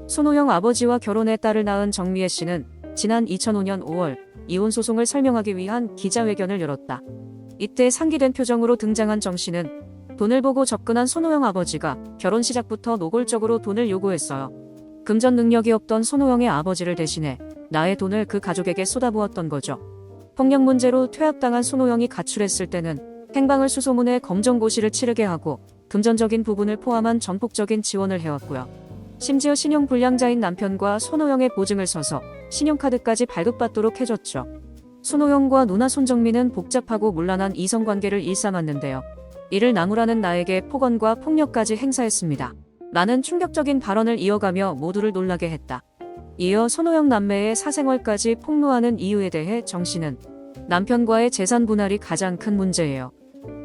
손호영 아버지와 결혼해 딸을 낳은 정미애 씨는 지난 2005년 5월 이혼 소송을 설명하기 위한 기자회견을 열었다. 이때 상기된 표정으로 등장한 정 씨는 돈을 보고 접근한 손호영 아버지가 결혼 시작부터 노골적으로 돈을 요구했어요. 금전 능력이 없던 손호영의 아버지를 대신해 나의 돈을 그 가족에게 쏟아부었던 거죠. 폭력 문제로 퇴학당한 손호영이 가출했을 때는 행방을 수소문해 검정고시를 치르게 하고 금전적인 부분을 포함한 전폭적인 지원을 해왔고요. 심지어 신용불량자인 남편과 손호영의 보증을 서서 신용카드까지 발급받도록 해줬죠. 손호영과 누나 손정민은 복잡하고 문란한 이성관계를 일삼았는데요. 이를 나무라는 나에게 폭언과 폭력까지 행사했습니다. 나는 충격적인 발언을 이어가며 모두를 놀라게 했다. 이어 손호영 남매의 사생활까지 폭로하는 이유에 대해 정 씨는 남편과의 재산 분할이 가장 큰 문제예요.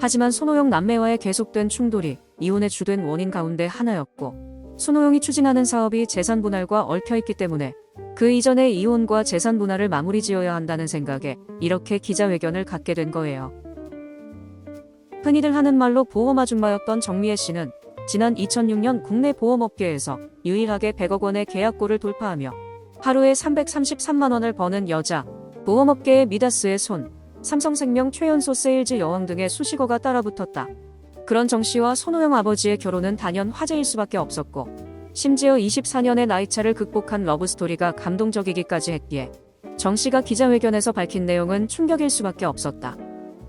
하지만 손호영 남매와의 계속된 충돌이 이혼의 주된 원인 가운데 하나였고 손호영이 추진하는 사업이 재산 분할과 얽혀있기 때문에 그 이전에 이혼과 재산 분할을 마무리 지어야 한다는 생각에 이렇게 기자회견을 갖게 된 거예요. 흔히들 하는 말로 보험 아줌마였던 정미애 씨는 지난 2006년 국내 보험업계에서 유일하게 100억 원의 계약고를 돌파하며 하루에 333만 원을 버는 여자, 보험업계의 미다스의 손, 삼성생명 최연소 세일즈 여왕 등의 수식어가 따라붙었다. 그런 정 씨와 손호영 아버지의 결혼은 단연 화제일 수밖에 없었고 심지어 24년의 나이차를 극복한 러브스토리가 감동적이기까지 했기에 정 씨가 기자회견에서 밝힌 내용은 충격일 수밖에 없었다.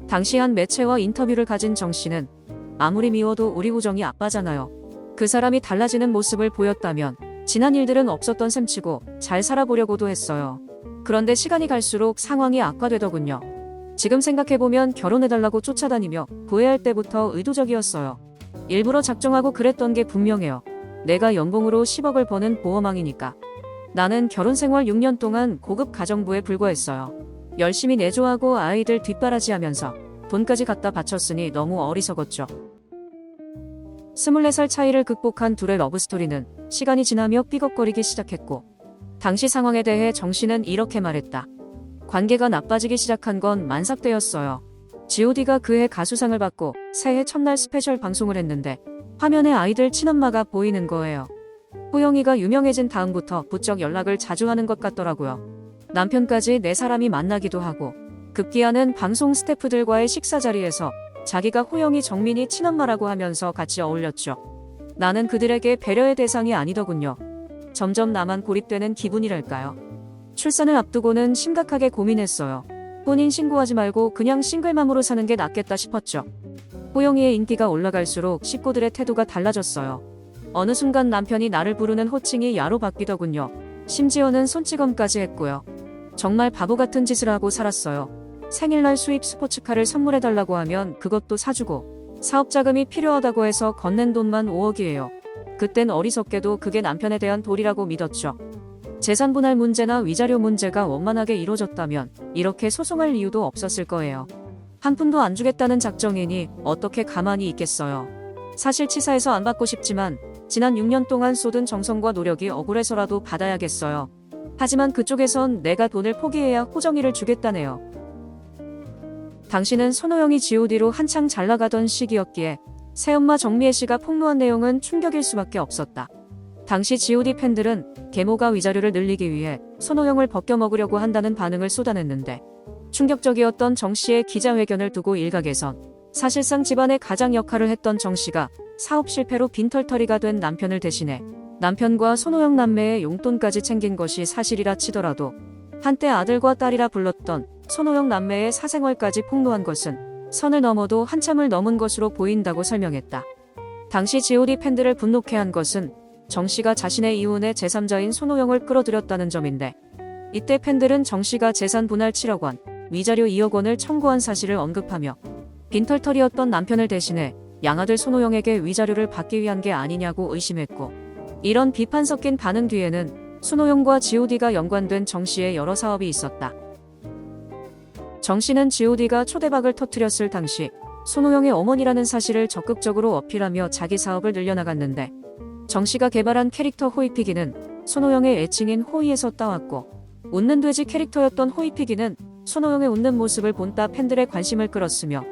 당시 한 매체와 인터뷰를 가진 정 씨는 아무리 미워도 우리 우정이 아빠잖아요. 그 사람이 달라지는 모습을 보였다면 지난 일들은 없었던 셈치고 잘 살아보려고도 했어요. 그런데 시간이 갈수록 상황이 악화되더군요. 지금 생각해보면 결혼해달라고 쫓아다니며 구애할 때부터 의도적이었어요. 일부러 작정하고 그랬던 게 분명해요. 내가 연봉으로 10억을 버는 보험왕이니까. 나는 결혼 생활 6년 동안 고급 가정부에 불과했어요. 열심히 내조하고 아이들 뒷바라지하면서 돈까지 갖다 바쳤으니 너무 어리석었죠. 24살 차이를 극복한 둘의 러브스토리는 시간이 지나며 삐걱거리기 시작했고 당시 상황에 대해 정 씨는 이렇게 말했다. 관계가 나빠지기 시작한 건 만삭 때였어요. god가 그해 가수상을 받고 새해 첫날 스페셜 방송을 했는데 화면에 아이들 친엄마가 보이는 거예요. 호영이가 유명해진 다음부터 부쩍 연락을 자주 하는 것 같더라고요. 남편까지 네 사람이 만나기도 하고 급기야는 방송 스태프들과의 식사 자리에서 자기가 호영이 정민이 친엄마라고 하면서 같이 어울렸죠. 나는 그들에게 배려의 대상이 아니더군요. 점점 나만 고립되는 기분이랄까요. 출산을 앞두고는 심각하게 고민했어요. 혼인 신고하지 말고 그냥 싱글맘으로 사는 게 낫겠다 싶었죠. 호영이의 인기가 올라갈수록 식구들의 태도가 달라졌어요. 어느 순간 남편이 나를 부르는 호칭이 야로 바뀌더군요. 심지어는 손찌검까지 했고요. 정말 바보 같은 짓을 하고 살았어요. 생일날 수입 스포츠카를 선물해달라고 하면 그것도 사주고 사업 자금이 필요하다고 해서 건넨 돈만 5억이에요. 그땐 어리석게도 그게 남편에 대한 도리라고 믿었죠. 재산 분할 문제나 위자료 문제가 원만하게 이루어졌다면 이렇게 소송할 이유도 없었을 거예요. 한 푼도 안 주겠다는 작정이니 어떻게 가만히 있겠어요. 사실 치사해서 안 받고 싶지만 지난 6년 동안 쏟은 정성과 노력이 억울해서라도 받아야겠어요. 하지만 그쪽에선 내가 돈을 포기해야 호정이를 주겠다네요. 당시는 손호영이 god로 한창 잘나가던 시기였기에 새엄마 정미애 씨가 폭로한 내용은 충격일 수밖에 없었다. 당시 god 팬들은 계모가 위자료를 늘리기 위해 손호영을 벗겨먹으려고 한다는 반응을 쏟아냈는데 충격적이었던 정 씨의 기자회견을 두고 일각에선 사실상 집안의 가장 역할을 했던 정 씨가 사업 실패로 빈털터리가 된 남편을 대신해 남편과 손호영 남매의 용돈까지 챙긴 것이 사실이라 치더라도 한때 아들과 딸이라 불렀던 손호영 남매의 사생활까지 폭로한 것은 선을 넘어도 한참을 넘은 것으로 보인다고 설명했다. 당시 god 팬들을 분노케 한 것은 정 씨가 자신의 이혼의 제3자인 손호영을 끌어들였다는 점인데 이때 팬들은 정 씨가 재산 분할 7억 원, 위자료 2억 원을 청구한 사실을 언급하며 빈털터리였던 남편을 대신해 양아들 손호영에게 위자료를 받기 위한 게 아니냐고 의심했고 이런 비판 섞인 반응 뒤에는 손호영과 god가 연관된 정 씨의 여러 사업이 있었다. 정 씨는 god가 초대박을 터뜨렸을 당시 손호영의 어머니라는 사실을 적극적으로 어필하며 자기 사업을 늘려나갔는데 정 씨가 개발한 캐릭터 호이피기는 손호영의 애칭인 호이에서 따왔고 웃는 돼지 캐릭터였던 호이피기는 손호영의 웃는 모습을 본따 팬들의 관심을 끌었으며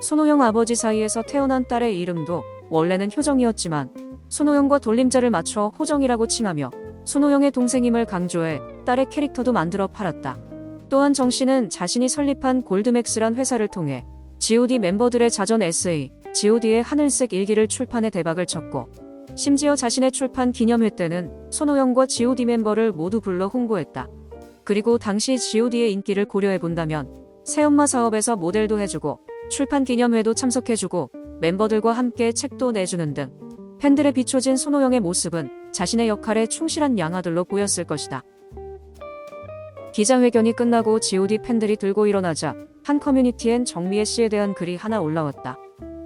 손호영 아버지 사이에서 태어난 딸의 이름도 원래는 효정이었지만 손호영과 돌림자를 맞춰 호정이라고 칭하며 손호영의 동생임을 강조해 딸의 캐릭터도 만들어 팔았다. 또한 정 씨는 자신이 설립한 골드맥스란 회사를 통해 G.O.D 멤버들의 자전 에세이 G.O.D의 하늘색 일기를 출판해 대박을 쳤고, 심지어 자신의 출판 기념회 때는 손호영과 G.O.D 멤버를 모두 불러 홍보했다. 그리고 당시 G.O.D의 인기를 고려해본다면 새엄마 사업에서 모델도 해주고 출판 기념회도 참석해주고 멤버들과 함께 책도 내주는 등 팬들에 비춰진 손호영의 모습은 자신의 역할에 충실한 양아들로 보였을 것이다. 기자회견이 끝나고 G.O.D 팬들이 들고 일어나자 한 커뮤니티엔 정미애 씨에 대한 글이 하나 올라왔다.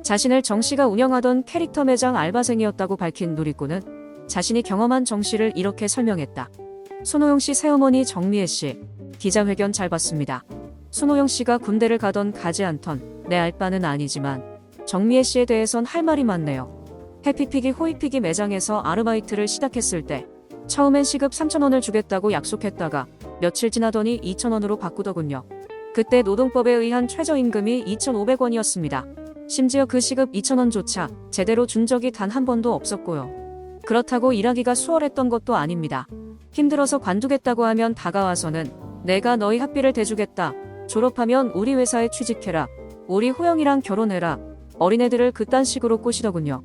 자신을 정 씨가 운영하던 캐릭터 매장 알바생이었다고 밝힌 누리꾼은 자신이 경험한 정 씨를 이렇게 설명했다. 손호영 씨 새어머니 정미애 씨, 기자회견 잘 봤습니다. 손호영 씨가 군대를 가던 가지 않던 내 알바는 아니지만 정미애 씨에 대해선 할 말이 많네요. 해피피기 호이피기 매장에서 아르바이트를 시작했을 때 처음엔 시급 3,000원을 주겠다고 약속했다가 며칠 지나더니 2,000원으로 바꾸더군요. 그때 노동법에 의한 최저임금이 2,500원이었습니다. 심지어 그 시급 2,000원조차 제대로 준 적이 단 한 번도 없었고요. 그렇다고 일하기가 수월했던 것도 아닙니다. 힘들어서 관두겠다고 하면 다가와서는 내가 너희 학비를 대주겠다. 졸업하면 우리 회사에 취직해라. 우리 호영이랑 결혼해라. 어린애들을 그딴 식으로 꼬시더군요.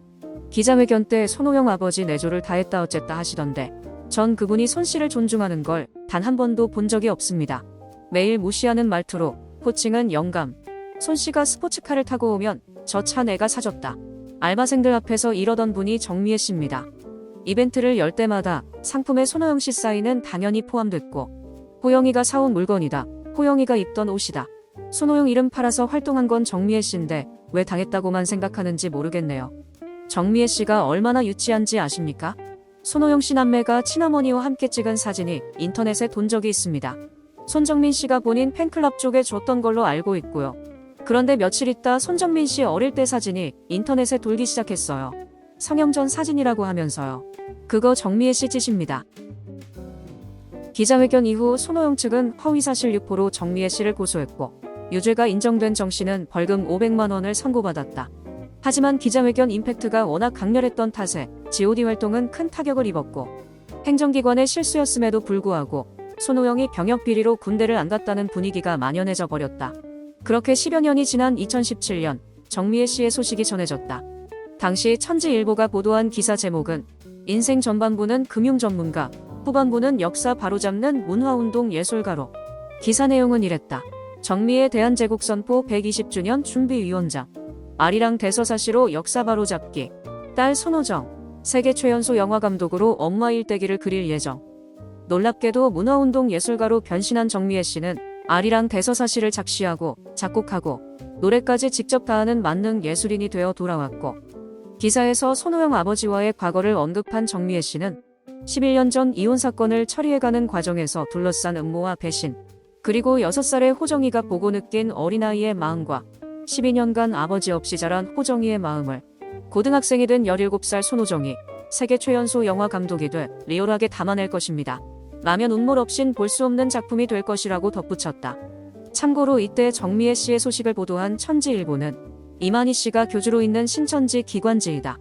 기자회견 때 손호영 아버지 내조를 다했다 어쨌다 하시던데 전 그분이 손 씨를 존중하는 걸 단 한 번도 본 적이 없습니다. 매일 무시하는 말투로 호칭은 영감. 손 씨가 스포츠카를 타고 오면 저 차 내가 사줬다. 알바생들 앞에서 이러던 분이 정미애 씨입니다. 이벤트를 열 때마다 상품에 손호영 씨 사인은 당연히 포함됐고 호영이가 사온 물건이다. 호영이가 입던 옷이다. 손호영 이름 팔아서 활동한 건 정미애 씨인데 왜 당했다고만 생각하는지 모르겠네요. 정미애 씨가 얼마나 유치한지 아십니까? 손호영 씨 남매가 친어머니와 함께 찍은 사진이 인터넷에 돈 적이 있습니다. 손정민 씨가 본인 팬클럽 쪽에 줬던 걸로 알고 있고요. 그런데 며칠 있다 손정민 씨 어릴 때 사진이 인터넷에 돌기 시작했어요. 성형전 사진이라고 하면서요. 그거 정미애 씨 짓입니다. 기자회견 이후 손호영 측은 허위사실 유포로 정미애 씨를 고소했고 유죄가 인정된 정 씨는 벌금 500만 원을 선고받았다. 하지만 기자회견 임팩트가 워낙 강렬했던 탓에 G.O.D 활동은 큰 타격을 입었고 행정기관의 실수였음에도 불구하고 손호영이 병역 비리로 군대를 안 갔다는 분위기가 만연해져 버렸다. 그렇게 10여 년이 지난 2017년 정미애 씨의 소식이 전해졌다. 당시 천지일보가 보도한 기사 제목은 인생 전반부는 금융 전문가, 후반부는 역사 바로잡는 문화운동 예술가로. 기사 내용은 이랬다. 정미애 대한제국선포 120주년 준비위원장. 아리랑 대서사시로 역사 바로잡기. 딸 손호정. 세계 최연소 영화감독으로 엄마 일대기를 그릴 예정. 놀랍게도 문화운동 예술가로 변신한 정미애 씨는 아리랑 대서사시를 작시하고 작곡하고 노래까지 직접 다하는 만능 예술인이 되어 돌아왔고 기사에서 손호영 아버지와의 과거를 언급한 정미애 씨는 11년 전 이혼 사건을 처리해가는 과정에서 둘러싼 음모와 배신, 그리고 6살의 호정이가 보고 느낀 어린아이의 마음과 12년간 아버지 없이 자란 호정이의 마음을 고등학생이 된 17살 손호정이 세계 최연소 영화 감독이 돼 리얼하게 담아낼 것입니다. 라면 운몰 없인 볼 수 없는 작품이 될 것이라고 덧붙였다. 참고로 이때 정미애 씨의 소식을 보도한 천지일보는 이만희 씨가 교주로 있는 신천지 기관지이다.